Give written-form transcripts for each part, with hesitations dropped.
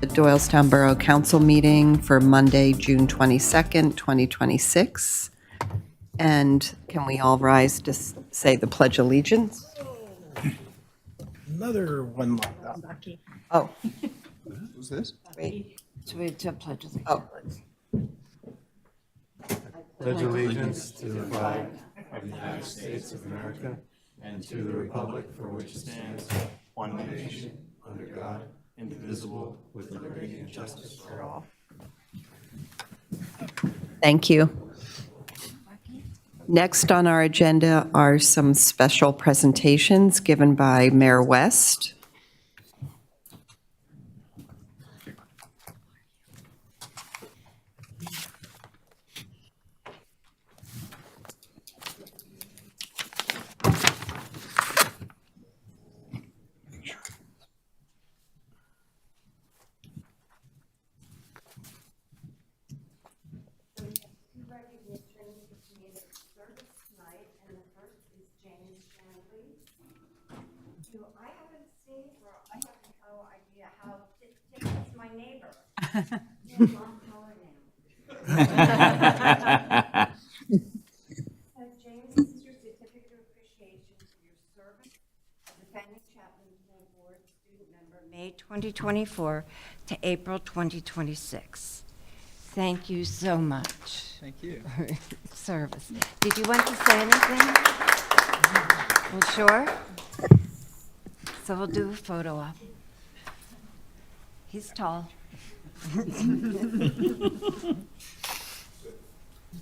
the Doylestown Borough Council meeting for Monday, June 22nd, 2026. And can we all rise to say the Pledge of Allegiance? Another one like that. Oh, Who's this? wait. So we have to pledge allegiance. Oh, Pledge allegiance to the flag of the United States of America and to the republic for which it stands, one nation, under God, indivisible, with liberty and justice for all. thank you. Next on our agenda are some special presentations given by Mayor West. I haven't seen her. I have no idea how it's my neighbor. So James, this is your certificate of appreciation for your service as a Fanny Chapman Board student member, May 2024 to April 2026. Thank you so much. Thank you. For your service. Did you want to say anything? Well, sure. So we'll do a photo op. He's tall. And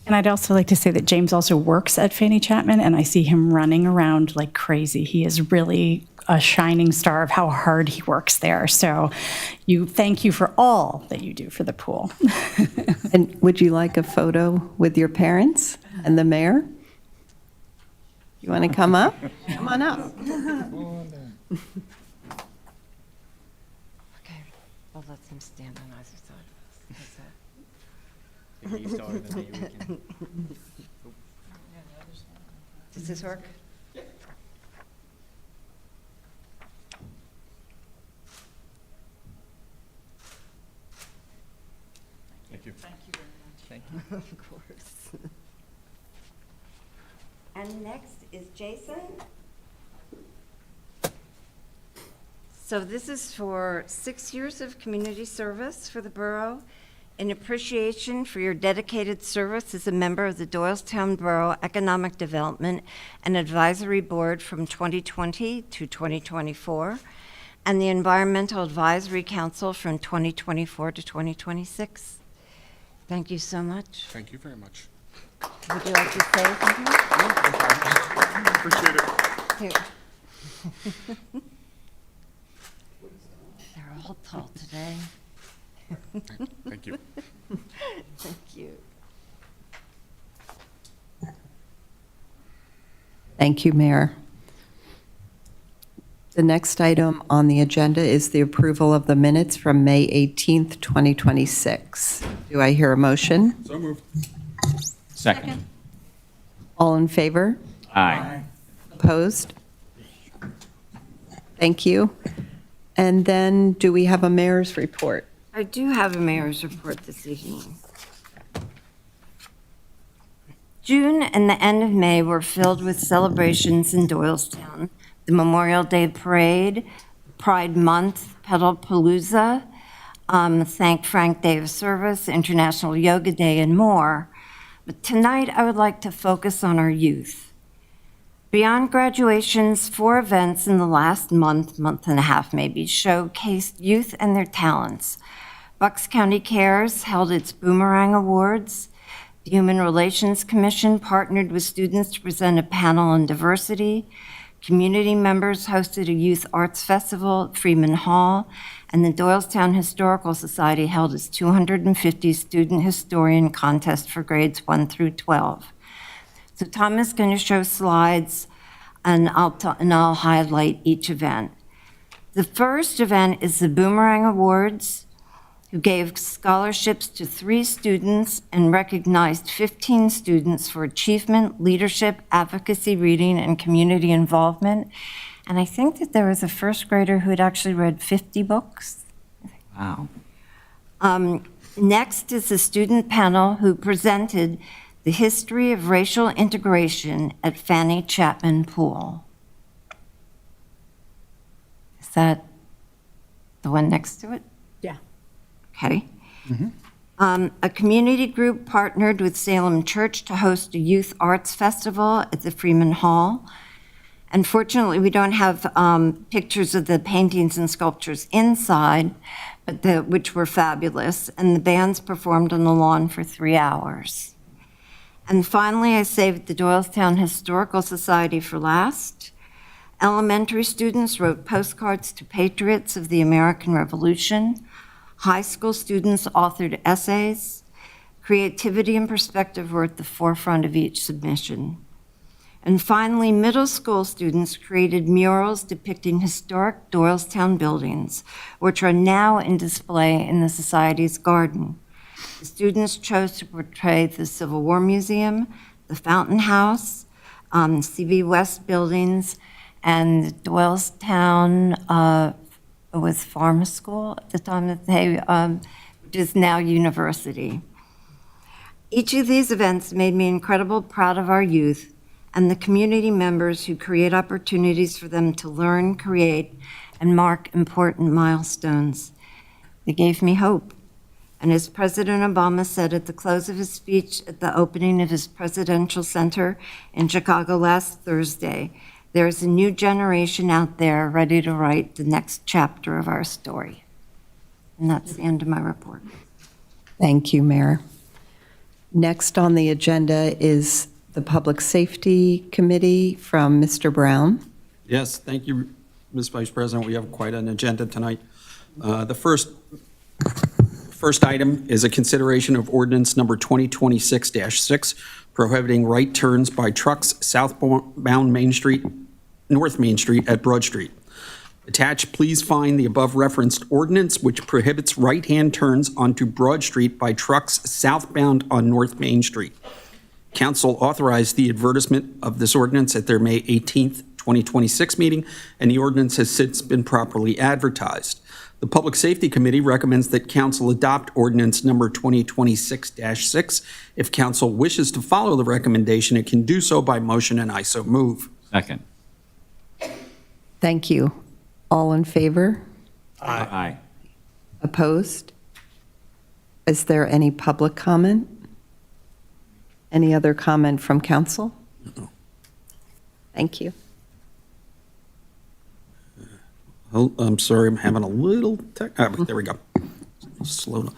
I'd also like to say that James also works at Fanny Chapman, and I see him running around like crazy. He is really a shining star of how hard he works there. So thank you for all that you do for the pool. And would you like a photo with your parents and the mayor? You want to come up? Come on up. Okay, well, let him stand on either side of us. If he's taller than me, we can. Does this work? Thank you. Thank you very much. Thank you. Of course. And next is Jason. So this is for 6 years of community service for the borough. In appreciation for your dedicated service as a member of the Doylestown Borough Economic Development and Advisory Board from 2020 to 2024, and the Environmental Advisory Council from 2024 to 2026. Thank you so much. Thank you very much. Would you like to say something? Appreciate it. Here. They're all tall today. Thank you. Thank you. Thank you, Mayor. The next item on the agenda is the approval of the minutes from May 18th, 2026. Do I hear a motion? So moved. Second. All in favor? Aye. Opposed? Thank you. And then do we have a mayor's report? I do have a mayor's report this evening. June and the end of May were filled with celebrations in Doylestown. The Memorial Day Parade, Pride Month, Pedalpalooza, Thank Frank Day of Service, International Yoga Day, and more. But tonight I would like to focus on our youth. Beyond graduations, 4 events in the last month and a half maybe, showcased youth and their talents. Bucks County Cares held its Boomerang Awards. The Human Relations Commission partnered with students to present a panel on diversity. Community members hosted a youth arts festival at Freeman Hall, and the Doylestown Historical Society held its 250 student historian contest for grades 1 through 12. So Tom is going to show slides, and I'll highlight each event. The first event is the Boomerang Awards, who gave scholarships to 3 students and recognized 15 students for achievement, leadership, advocacy, reading, and community involvement. And I think that there was a first grader who had actually read 50 books. Wow. Next is the student panel who presented the history of racial integration at Fanny Chapman Pool. Is that the one next to it? Yeah. Okay. A community group partnered with Salem Church to host a youth arts festival at the Freeman Hall. Unfortunately, we don't have pictures of the paintings and sculptures inside, but which were fabulous, and the bands performed on the lawn for 3 hours. And finally, I saved the Doylestown Historical Society for last. Elementary students wrote postcards to patriots of the American Revolution. High school students authored essays. Creativity and perspective were at the forefront of each submission. And finally, middle school students created murals depicting historic Doylestown buildings, which are now in display in the Society's garden. The students chose to portray the Civil War Museum, the Fountain House, CV West buildings, and Doylestown was Farm School at the time that they, which is now university. Each of these events made me incredibly proud of our youth and the community members who create opportunities for them to learn, create, and mark important milestones. They gave me hope. And as President Obama said at the close of his speech at the opening of his presidential center in Chicago last Thursday, there is a new generation out there ready to write the next chapter of our story. And that's the end of my report. Thank you, Mayor. Next on the agenda is the Public Safety Committee from Mr. Brown. Yes, thank you, Ms. Vice President. We have quite an agenda tonight. The first item is a consideration of ordinance number 2026-6, prohibiting right turns by trucks southbound North Main Street at Broad Street. Attached, please find the above referenced ordinance which prohibits right-hand turns onto Broad Street by trucks southbound on North Main Street. Council authorized the advertisement of this ordinance at their May 18th, 2026 meeting, and the ordinance has since been properly advertised. The Public Safety Committee recommends that Council adopt ordinance number 2026-6. If Council wishes to follow the recommendation, it can do so by motion, and I so move. Second. Thank you. All in favor? Aye. Opposed? Is there any public comment? Any other comment from council? Thank you. Oh, I'm sorry, I'm having a little there we go. Slow down.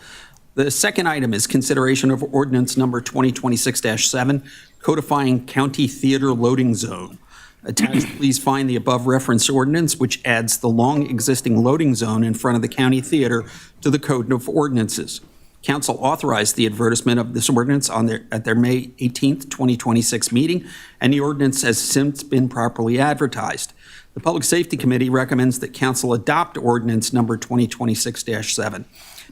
The second item is consideration of ordinance number 2026-7, codifying county theater loading zone. Attached, please find the above referenced ordinance, which adds the long existing loading zone in front of the county theater to the code of ordinances. Council authorized the advertisement of this ordinance at their May 18th, 2026 meeting, and the ordinance has since been properly advertised. The Public Safety Committee recommends that Council adopt ordinance number 2026-7.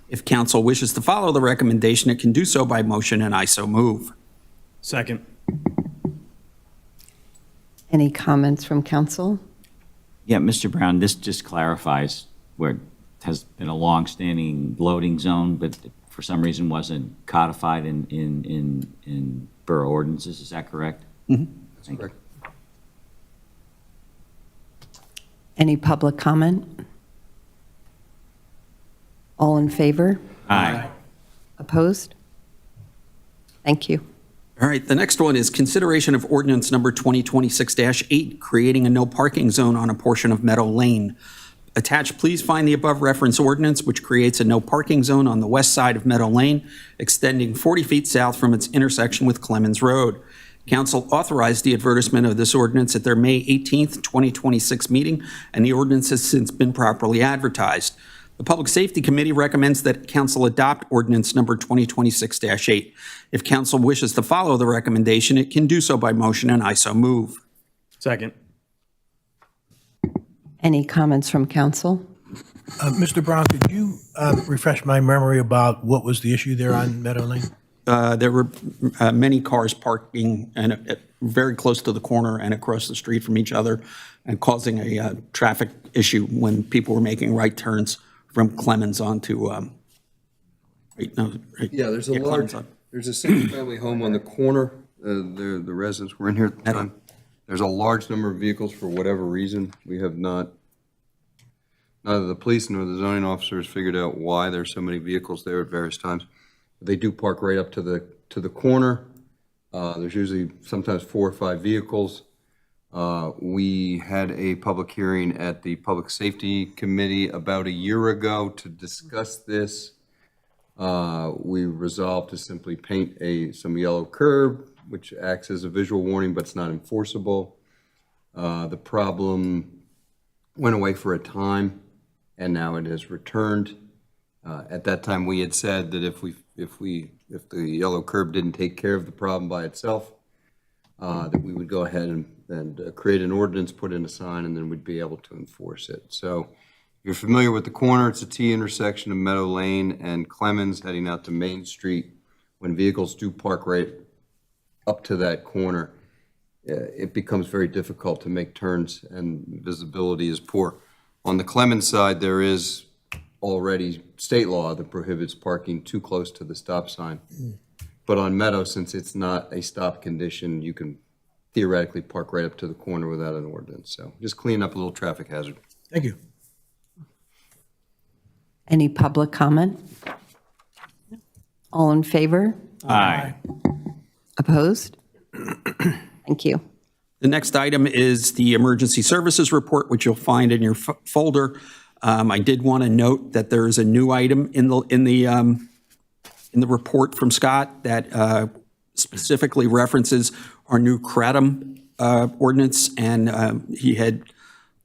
If Council wishes to follow the recommendation, it can do so by motion, and I so move. Second. Any comments from council? Yeah, Mr. Brown, this just clarifies where it has been a long-standing loading zone, but for some reason wasn't codified in borough ordinances. Is that correct? Mm-hmm. Thank you. Any public comment? All in favor? Aye. Opposed? Thank you. All right, the next one is consideration of ordinance number 2026-8, creating a no parking zone on a portion of Meadow Lane. Attached, please find the above reference ordinance, which creates a no parking zone on the west side of Meadow Lane, extending 40 feet south from its intersection with Clemens Road. Council authorized the advertisement of this ordinance at their May 18th, 2026 meeting, and the ordinance has since been properly advertised. The Public Safety Committee recommends that Council adopt ordinance number 2026-8. If Council wishes to follow the recommendation, it can do so by motion, and I so move. Second. Any comments from council? Mr. Brown, could you refresh my memory about what was the issue there on Meadow Lane? There were many cars parking and very close to the corner and across the street from each other, and causing a traffic issue when people were making right turns from Clemens onto Right, no, right. Yeah, there's a Clemens on. there's a single-family home on the corner. The residents were in here at the time. There's a large number of vehicles for whatever reason. We have not, neither the police nor the zoning officers figured out why there's so many vehicles there at various times. They do park right up to the corner. There's usually sometimes 4 or 5 vehicles. We had a public hearing at the Public Safety Committee about a year ago to discuss this. We resolved to simply paint some yellow curb, which acts as a visual warning, but it's not enforceable. The problem went away for a time, and now it has returned. At that time, we had said that if the yellow curb didn't take care of the problem by itself, that we would go ahead and create an ordinance, put in a sign, and then we'd be able to enforce it. So if you're familiar with the corner, it's a T intersection of Meadow Lane and Clemens heading out to Main Street. When vehicles do park right up to that corner, it becomes very difficult to make turns and visibility is poor. On the Clemens side, there is already state law that prohibits parking too close to the stop sign. But on Meadow, since it's not a stop condition, you can theoretically park right up to the corner without an ordinance. So just clean up a little traffic hazard. Thank you. Any public comment? All in favor? Aye. Opposed? Thank you. The next item is the Emergency Services Report, which you'll find in your folder. I did want to note that there is a new item in the report from Scott that specifically references our new kratom ordinance, and he had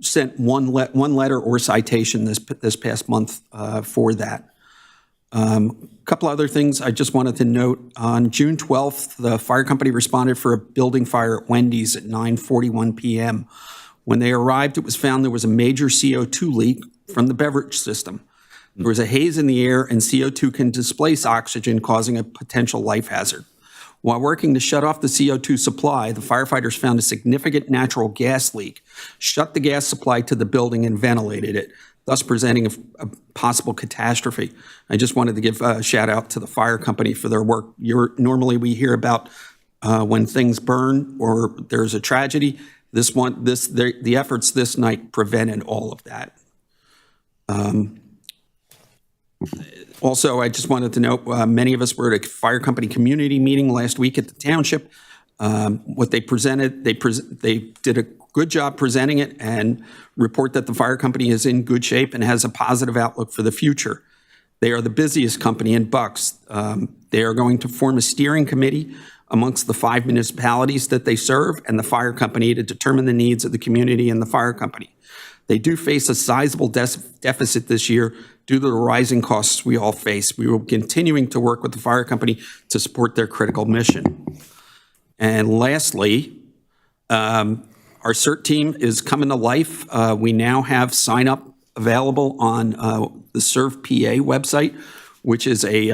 sent one letter or citation this past month for that. A couple other things I just wanted to note. On June 12th, the fire company responded for a building fire at Wendy's at 9:41 p.m. When they arrived, it was found there was a major CO2 leak from the beverage system. There was a haze in the air, and CO2 can displace oxygen, causing a potential life hazard. While working to shut off the CO2 supply, the firefighters found a significant natural gas leak, shut the gas supply to the building, and ventilated it, thus presenting a possible catastrophe. I just wanted to give a shout out to the fire company for their work. Normally we hear about when things burn or there's a tragedy. The efforts this night prevented all of that. Also, I just wanted to note, many of us were at a fire company community meeting last week at the township. What they presented, they did a good job presenting it and report that the fire company is in good shape and has a positive outlook for the future. They are the busiest company in Bucks. They are going to form a steering committee amongst the 5 municipalities that they serve and the fire company to determine the needs of the community and the fire company. They do face a sizable deficit this year due to the rising costs we all face. We will be continuing to work with the fire company to support their critical mission. And lastly, our CERT team is coming to life. We now have sign up available on the Serve PA website, which is a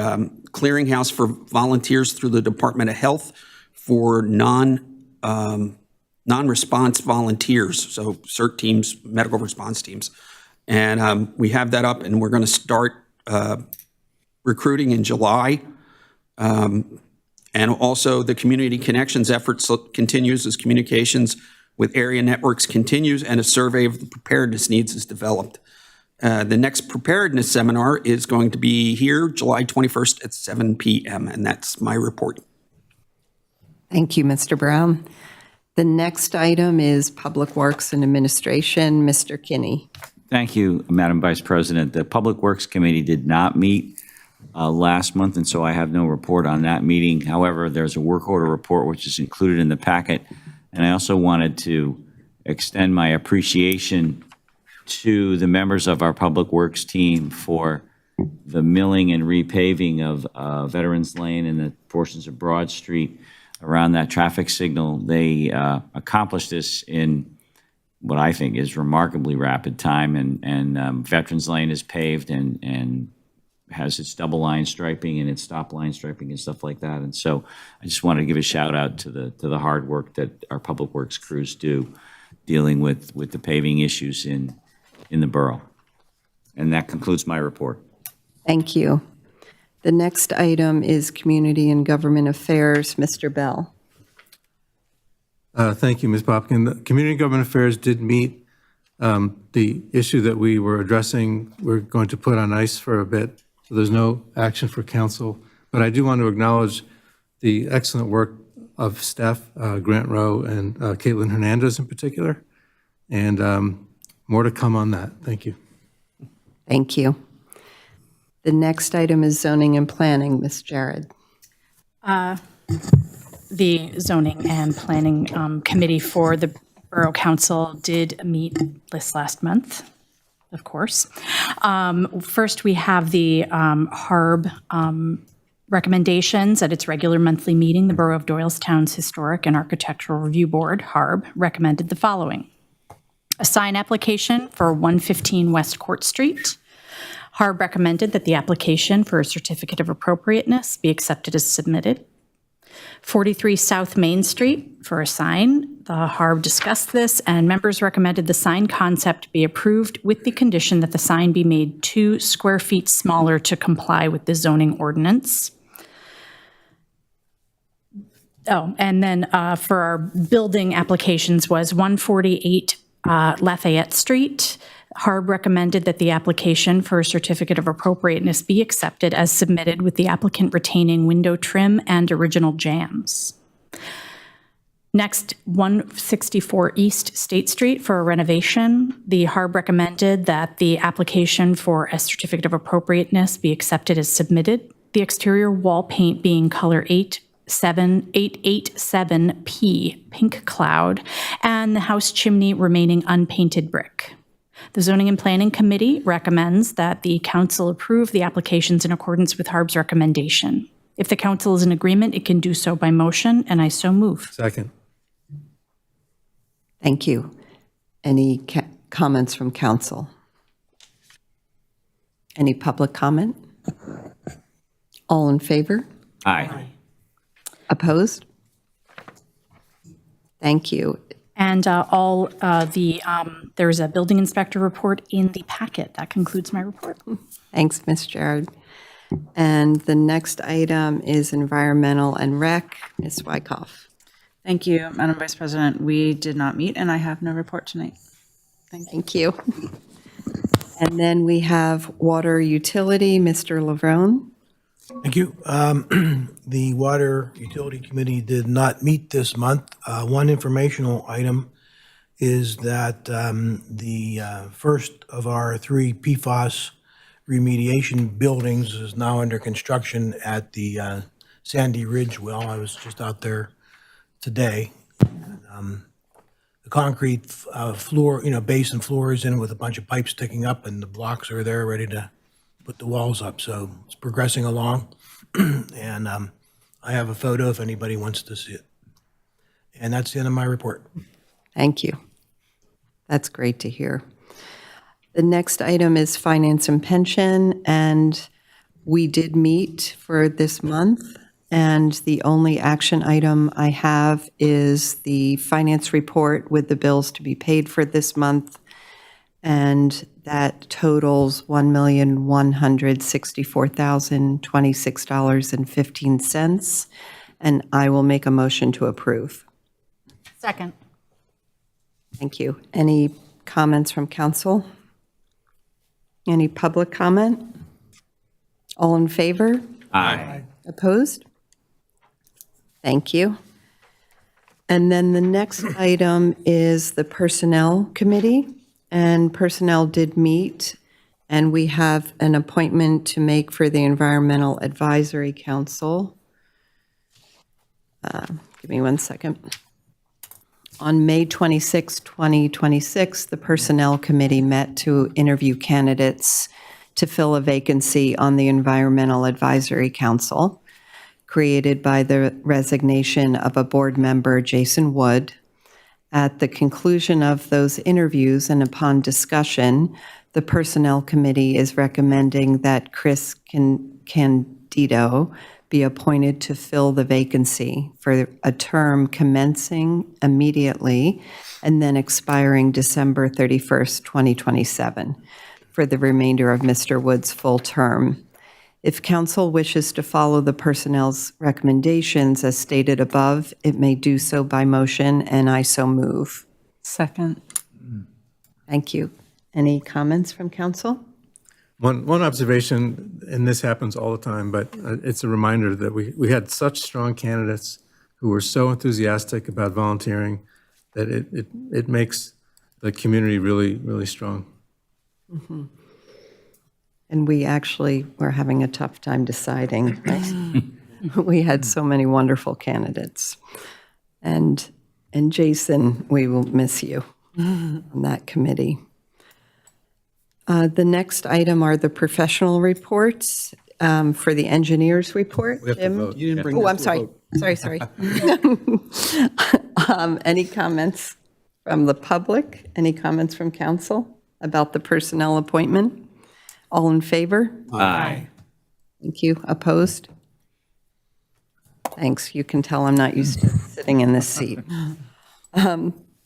clearinghouse for volunteers through the Department of Health for non-response volunteers, so CERT teams, medical response teams. And we have that up, and we're going to start recruiting in July. And also the community connections efforts continues as communications with area networks continues and a survey of the preparedness needs is developed. The next preparedness seminar is going to be here July 21st at 7 p.m. And that's my report. Thank you, Mr. Brown. The next item is Public Works and Administration. Mr. Kinney. Thank you, Madam Vice President. The Public Works Committee did not meet last month, and so I have no report on that meeting. However, there's a work order report which is included in the packet, and I also wanted to extend my appreciation to the members of our Public Works team for the milling and repaving of Veterans Lane and the portions of Broad Street around that traffic signal. They accomplished this in what I think is remarkably rapid time, and Veterans Lane is paved and has its double line striping and its stop line striping and stuff like that. And so I just wanted to give a shout out to the hard work that our Public Works crews do dealing with the paving issues in the borough. And that concludes my report. Thank you. The next item is Community and Government Affairs. Mr. Bell. Thank you, Ms. Popkin. The Community and Government Affairs did meet. The issue that we were addressing, we're going to put on ice for a bit, so there's no action for council. But I do want to acknowledge the excellent work of staff, Grant Rowe and Caitlin Hernandez in particular, and more to come on that. Thank you. Thank you. The next item is Zoning and Planning. Ms. Jared. The Zoning and Planning Committee for the Borough Council did meet this last month, of course. First, we have the HARB recommendations at its regular monthly meeting. The Borough of Doylestown's Historic and Architectural Review Board, HARB, recommended the following. A sign application for 115 West Court Street. HARB recommended that the application for a certificate of appropriateness be accepted as submitted. 43 South Main Street for a sign. The HARB discussed this, and members recommended the sign concept be approved with the condition that the sign be made 2 square feet smaller to comply with the zoning ordinance. Oh, and then for our building applications was 148 Lafayette Street. HARB recommended that the application for a certificate of appropriateness be accepted as submitted with the applicant retaining window trim and original jambs. Next, 164 East State Street for a renovation. The HARB recommended that the application for a certificate of appropriateness be accepted as submitted, the exterior wall paint being color 887P, pink cloud, and the house chimney remaining unpainted brick. The Zoning and Planning Committee recommends that the council approve the applications in accordance with HARB's recommendation. If the council is in agreement, it can do so by motion, and I so move. Second. Thank you. Any comments from council? Any public comment? All in favor? Aye. Opposed? Thank you. And there's a building inspector report in the packet. That concludes my report. Thanks, Ms. Jared. And the next item is Environmental and Rec. Ms. Wyckoff. Thank you, Madam Vice President. We did not meet, and I have no report tonight. Thank you. And then we have Water Utility, Mr. Lavrone. Thank you. The Water Utility Committee did not meet this month. One informational item is that the first of our 3 PFAS remediation buildings is now under construction at the Sandy Ridge well. I was just out there today. The concrete floor, base and floor is in with a bunch of pipes sticking up, and the blocks are there ready to put the walls up. So it's progressing along. And I have a photo if anybody wants to see it. And that's the end of my report. Thank you. That's great to hear. The next item is Finance and Pension, and we did meet for this month. And the only action item I have is the finance report with the bills to be paid for this month. And that totals $1,164,026.15. And I will make a motion to approve. Second. Thank you. Any comments from council? Any public comment? All in favor? Aye. Opposed? Thank you. And then the next item is the Personnel Committee. And Personnel did meet, and we have an appointment to make for the Environmental Advisory Council. Give me 1 second. On May 26, 2026, the Personnel Committee met to interview candidates to fill a vacancy on the Environmental Advisory Council, created by the resignation of a board member, Jason Wood. At the conclusion of those interviews and upon discussion, the Personnel Committee is recommending that Chris Candido be appointed to fill the vacancy for a term commencing immediately and then expiring December 31st, 2027, for the remainder of Mr. Wood's full term. If council wishes to follow the personnel's recommendations as stated above, it may do so by motion, and I so move. Second. Thank you. Any comments from council? One observation, and this happens all the time, but it's a reminder that we had such strong candidates who were so enthusiastic about volunteering that it makes the community really, really strong. Mm-hmm. And we actually were having a tough time deciding. We had so many wonderful candidates. And Jason, we will miss you on that committee. The next item are the professional reports. For the engineers report, We have to Jim? vote. You didn't bring Oh, that I'm to a sorry. vote. Sorry. Any comments from the public? Any comments from council about the personnel appointment? All in favor? Aye. Thank you. Opposed? Thanks. You can tell I'm not used to sitting in this seat.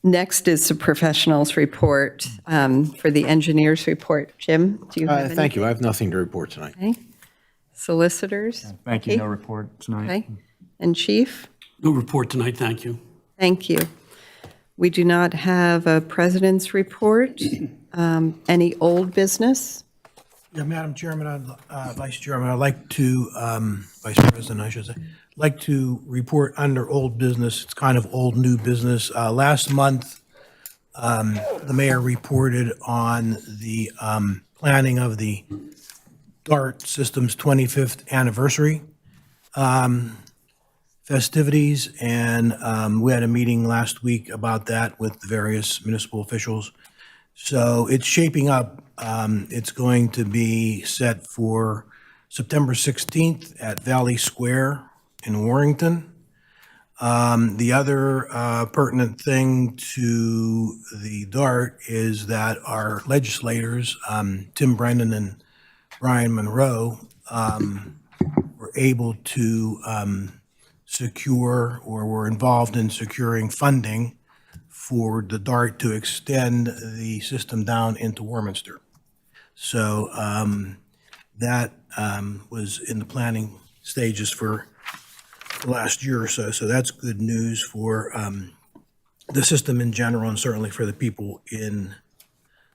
Next is the professionals report. For the engineers report, Jim, do you have any? Thank you. I have nothing to report tonight. Okay. Solicitors? Thank you. Okay. No report tonight. Okay. And chief? No report tonight, thank you. Thank you. We do not have a president's report. Any old business? Yeah, Madam Chairman, Vice Chairman, I'd like to, Vice President, I should say, like to report under old business. It's kind of old new business. Last month, the mayor reported on the planning of the DART system's 25th anniversary festivities, and we had a meeting last week about that with the various municipal officials. So it's shaping up. It's going to be set for September 16th at Valley Square in Warrington. The other pertinent thing to the DART is that our legislators, Tim Brennan and Brian Monroe, were able to secure, or were involved in securing funding for the DART to extend the system down into Warminster. So that was in the planning stages for the last year or so. So that's good news for the system in general, and certainly for the people in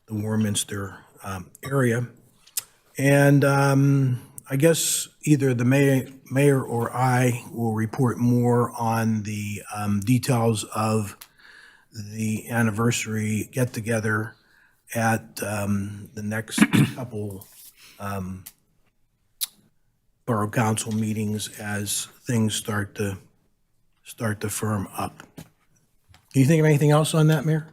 the Warminster area. And I guess either the mayor or I will report more on the details of the anniversary get-together at the next couple borough council meetings as things start to firm up. Can you think of anything else on that, Mayor?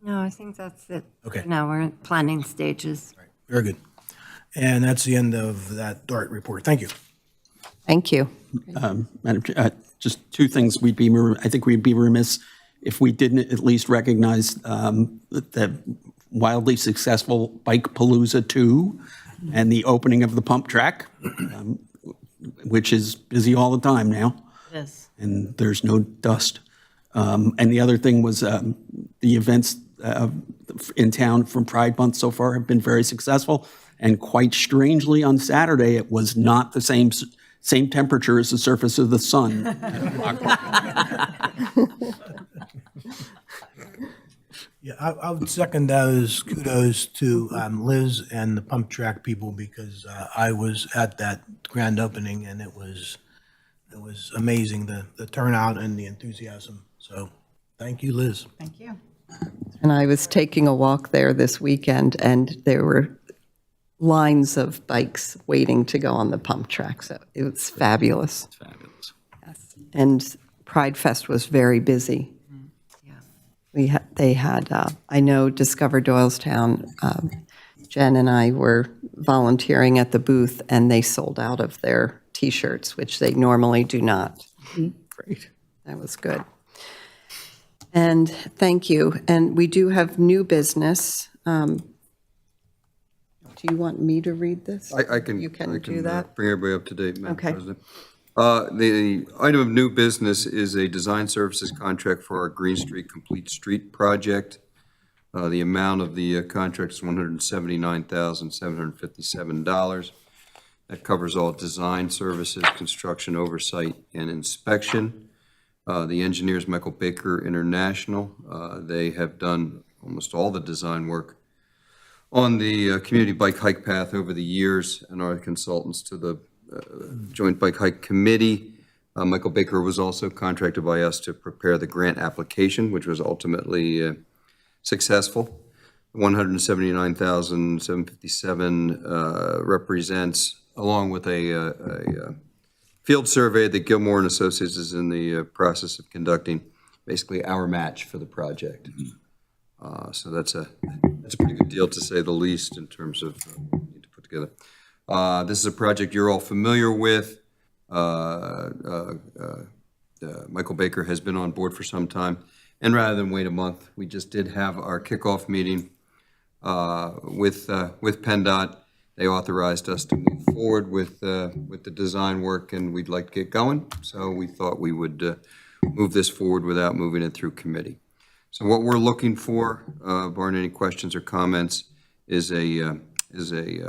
No, I think that's it. Okay. Now we're in planning stages. Very good. And that's the end of that DART report. Thank you. Thank you. Madam Chair, just two things. I think we'd be remiss if we didn't at least recognize the wildly successful Bike Palooza 2 and the opening of the pump track, which is busy all the time now. Yes. And there's no dust. And the other thing was the events in town from Pride Month so far have been very successful. And quite strangely, on Saturday, it was not the same temperature as the surface of the sun. Yeah, I would second those kudos to Liz and the pump track people, because I was at that grand opening and it was amazing, the turnout and the enthusiasm. So thank you, Liz. Thank you. And I was taking a walk there this weekend, and there were lines of bikes waiting to go on the pump track. So it was fabulous. Fabulous. Yes. And Pride Fest was very busy. They had, I know Discover Doylestown, Jen and I were volunteering at the booth, and they sold out of their T-shirts, which they normally do not. Great. That was good. And thank you. And we do have new business. Do you want me to read this? I can. You can I do that? Bring everybody up to date, Madam Okay. President. The item of new business is a design services contract for our Green Street Complete Street project. The amount of the contract is $179,757. that covers all design services, construction oversight, and inspection. The engineer is Michael Baker International. They have done almost all the design work on the community bike hike path over the years and are consultants to the Joint Bike Hike Committee. Michael Baker was also contracted by us to prepare the grant application, which was ultimately successful. 179,757 represents, along with a field survey that Gilmore and Associates is in the process of conducting, basically our match for the project. So that's a pretty good deal, to say the least, in terms of what we need to put together. This is a project you're all familiar with. Michael Baker has been on board for some time, and rather than wait a month, we just did have our kickoff meeting with PennDOT. They authorized us to move forward with the design work, and we'd like to get going. So we thought we would move this forward without moving it through committee. So what we're looking for, barring any questions or comments, is a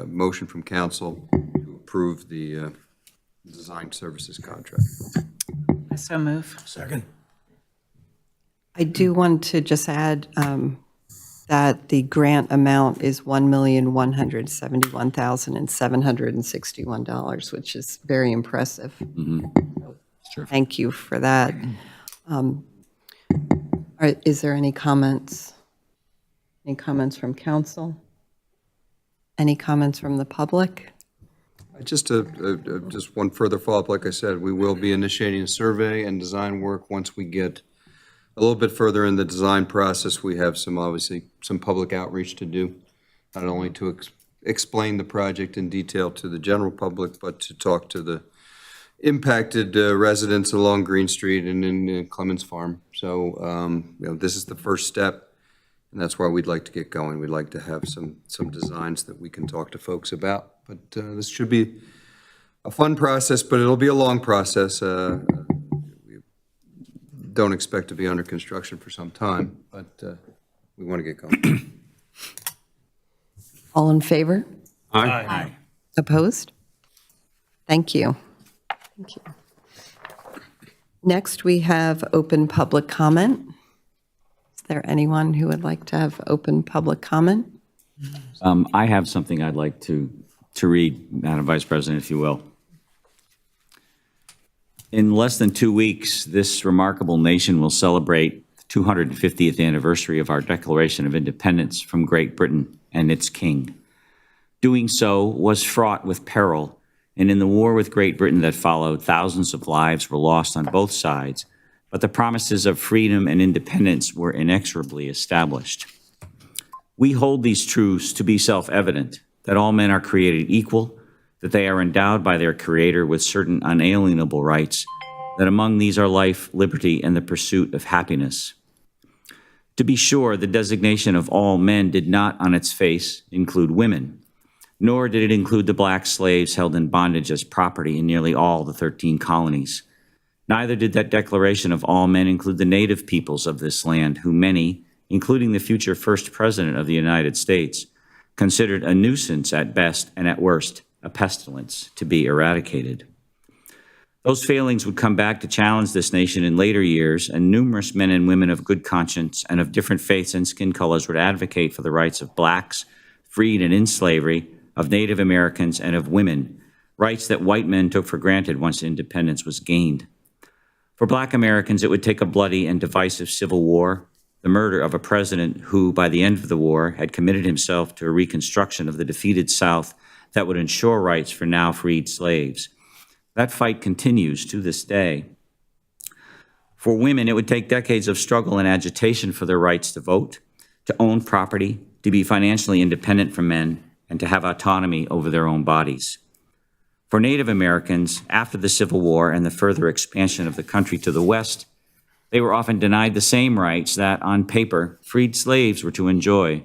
motion from council to approve the design services contract. I so move. Second. I do want to just add that the grant amount is $1,171,761, which is very impressive. Sure. Thank you for that. Is there any comments? Any comments from council? Any comments from the public? Just one further follow-up, like I said, we will be initiating a survey and design work once we get a little bit further in the design process. We have obviously some public outreach to do, not only to explain the project in detail to the general public, but to talk to the impacted residents along Green Street and in Clemens Farm. So, this is the first step, and that's why we'd like to get going. We'd like to have some designs that we can talk to folks about. But this should be a fun process, but it'll be a long process. We don't expect to be under construction for some time, but we want to get going. All in favor? Aye. Opposed? Thank you. Thank you. Next, we have open public comment. Is there anyone who would like to have open public comment? I have something I'd like to read, Madam Vice President, if you will. In less than 2 weeks, this remarkable nation will celebrate the 250th anniversary of our Declaration of Independence from Great Britain and its king. Doing so was fraught with peril, and in the war with Great Britain that followed, thousands of lives were lost on both sides, but the promises of freedom and independence were inexorably established. We hold these truths to be self-evident, that all men are created equal, that they are endowed by their Creator with certain unalienable rights, that among these are life, liberty, and the pursuit of happiness. To be sure, the designation of all men did not on its face include women, nor did it include the black slaves held in bondage as property in nearly all the 13 colonies. Neither did that declaration of all men include the native peoples of this land, who many, including the future first president of the United States, considered a nuisance at best and at worst a pestilence to be eradicated. Those failings would come back to challenge this nation in later years, and numerous men and women of good conscience and of different faiths and skin colors would advocate for the rights of blacks, freed and in slavery, of Native Americans, and of women, rights that white men took for granted once independence was gained. For black Americans, it would take a bloody and divisive civil war, the murder of a president who, by the end of the war, had committed himself to a reconstruction of the defeated South that would ensure rights for now freed slaves. That fight continues to this day. For women, it would take decades of struggle and agitation for their rights to vote, to own property, to be financially independent from men, and to have autonomy over their own bodies. For Native Americans, after the Civil War and the further expansion of the country to the west, they were often denied the same rights that, on paper, freed slaves were to enjoy.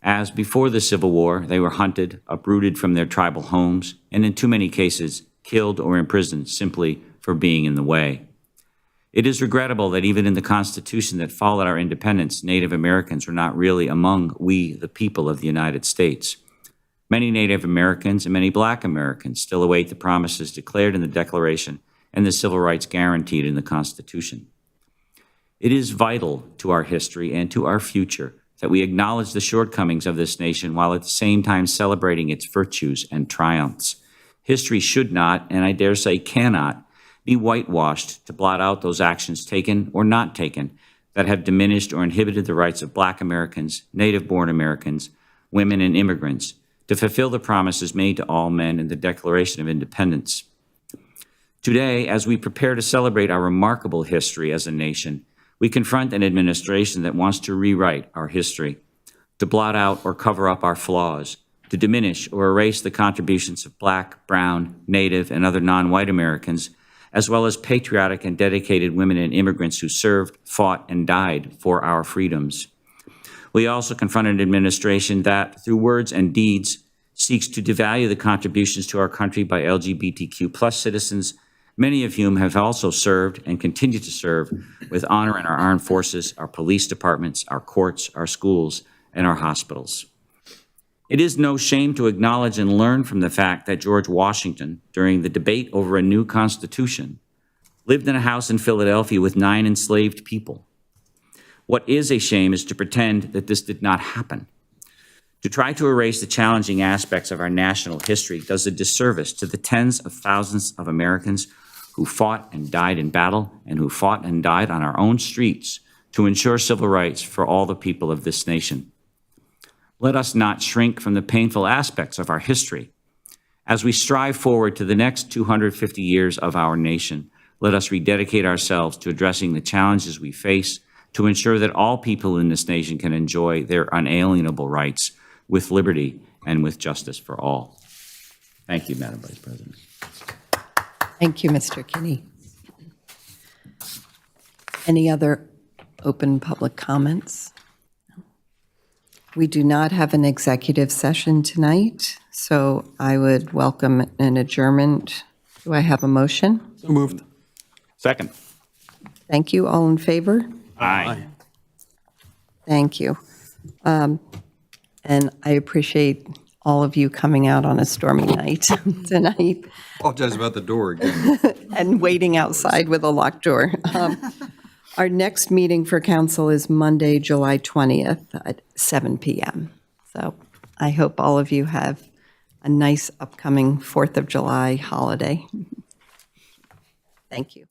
As before the Civil War, they were hunted, uprooted from their tribal homes, and in too many cases, killed or imprisoned simply for being in the way. It is regrettable that even in the Constitution that followed our independence, Native Americans were not really among we, the people of the United States. Many Native Americans and many Black Americans still await the promises declared in the Declaration and the civil rights guaranteed in the Constitution. It is vital to our history and to our future that we acknowledge the shortcomings of this nation while at the same time celebrating its virtues and triumphs. History should not, and I dare say cannot, be whitewashed to blot out those actions taken or not taken that have diminished or inhibited the rights of Black Americans, Native-born Americans, women, and immigrants to fulfill the promises made to all men in the Declaration of Independence. Today, as we prepare to celebrate our remarkable history as a nation, we confront an administration that wants to rewrite our history, to blot out or cover up our flaws, to diminish or erase the contributions of Black, brown, Native, and other non-white Americans, as well as patriotic and dedicated women and immigrants who served, fought, and died for our freedoms. We also confront an administration that, through words and deeds, seeks to devalue the contributions to our country by LGBTQ+ citizens, many of whom have also served and continue to serve with honor in our armed forces, our police departments, our courts, our schools, and our hospitals. It is no shame to acknowledge and learn from the fact that George Washington, during the debate over a new Constitution, lived in a house in Philadelphia with 9 enslaved people. What is a shame is to pretend that this did not happen. To try to erase the challenging aspects of our national history does a disservice to the tens of thousands of Americans who fought and died in battle and who fought and died on our own streets to ensure civil rights for all the people of this nation. Let us not shrink from the painful aspects of our history. As we strive forward to the next 250 years of our nation, let us rededicate ourselves to addressing the challenges we face to ensure that all people in this nation can enjoy their unalienable rights with liberty and with justice for all. Thank you, Madam Vice President. Thank you, Mr. Kinney. Any other open public comments? We do not have an executive session tonight, so I would welcome an adjournment. Do I have a motion? So moved. Second. Thank you. All in favor? Aye. Thank you. And I appreciate all of you coming out on a stormy night tonight Apologize about the door again. and waiting outside with a locked door. Our next meeting for council is Monday, July 20th at 7 p.m. So I hope all of you have a nice upcoming 4th of July holiday. Thank you.